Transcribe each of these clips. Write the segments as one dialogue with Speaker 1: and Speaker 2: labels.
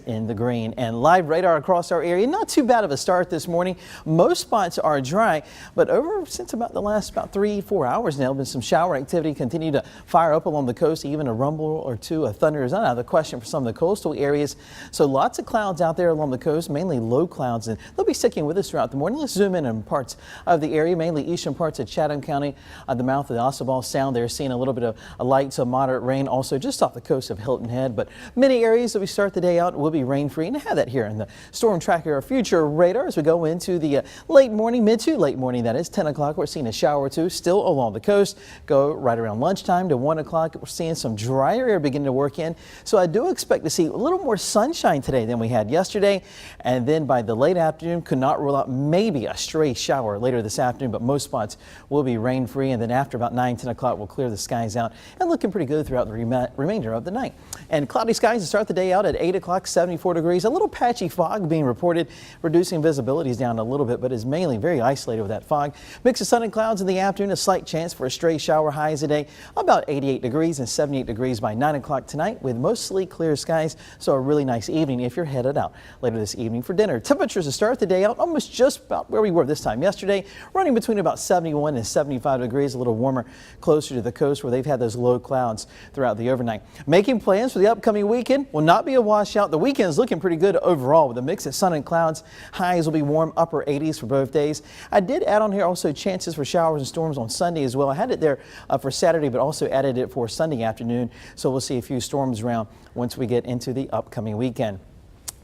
Speaker 1: In the green and live radar across our area. Not too bad of a start this morning. Most spots are dry, but since about the last 3-4 hours now, been some shower activity continue to fire up along the coast. Even a rumble or two of thunder is not out of the question for some of the coastal areas. So lots of clouds out there along the coast, mainly low clouds, and they'll be sticking with us throughout the morning. Let's zoom in on parts of the area, mainly eastern parts of Chatham County, at the mouth of the Ossabaw Sound. They're seeing a little bit of a light to moderate rain, also just off the coast of Hilton Head. But many areas that we start the day out will be rain-free, and have that here in the Storm Tracker Future radar as we go into the late morning, mid to late morning. That is 10 o'clock. We're seeing a shower or two still along the coast. Go right around lunchtime to 1 o'clock. We're seeing some drier air begin to work in. So I do expect to see a little more sunshine today than we had yesterday. And then by the late afternoon, could not rule out maybe a stray shower later this afternoon, but most spots will be rain-free. And then after about 9-10 o'clock, we'll clear the skies out and looking pretty good throughout the remainder of the night. And cloudy skies to start the day out at 8 o'clock, 74 degrees. A little patchy fog being reported, reducing visibilities down a little bit, but is mainly very isolated with that fog. Mix of sun and clouds in the afternoon, a slight chance for a stray shower. Highs today about 88 degrees and 78 degrees by 9 o'clock tonight, with mostly clear skies. So a really nice evening if you're headed out later this evening for dinner. Temperatures to start the day out almost just about where we were this time yesterday, running between about 71 and 75 degrees, a little warmer closer to the coast where they've had those low clouds throughout the overnight. Making plans for the upcoming weekend will not be a washout. The weekend is looking pretty good overall with a mix of sun and clouds. Highs will be warm, upper 80s for both days. I did add on here also chances for showers and storms on Sunday as well. I had it there for Saturday, but also added it for Sunday afternoon. So we'll see a few storms around once we get into the upcoming weekend.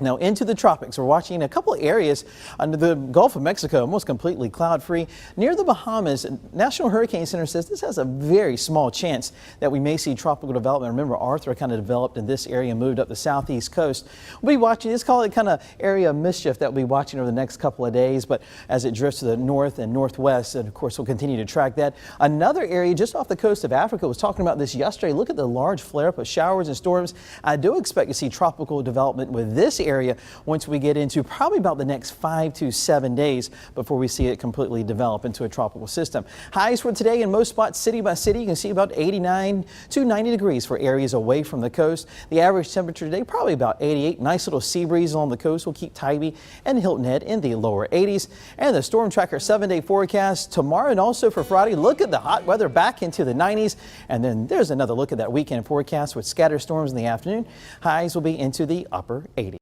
Speaker 1: Now into the tropics, we're watching a couple of areas under the Gulf of Mexico, almost completely cloud-free. Near the Bahamas, National Hurricane Center says this has a very small chance that we may see tropical development. Remember, Arthur kind of developed in this area and moved up the southeast coast. We'll be watching, let's call it kind of area of mischief that we'll be watching over the next couple of days, but as it drifts to the north and northwest, and of course we'll continue to track that. Another area just off the coast of Africa, was talking about this yesterday. Look at the large flare-up of showers and storms. I do expect to see tropical development with this area once we get into probably about the next 5 to 7 days before we see it completely develop into a tropical system. Highs for today in most spots, city by city, you can see about 89 to 90 degrees for areas away from the coast. The average temperature today probably about 88. Nice little sea breeze along the coast will keep Tybee and Hilton Head in the lower 80s. And the Storm Tracker 7-day forecast tomorrow and also for Friday. Look at the hot weather back into the 90s. And then there's another look at that weekend forecast with scattered storms in the afternoon. Highs will be into the upper 80s.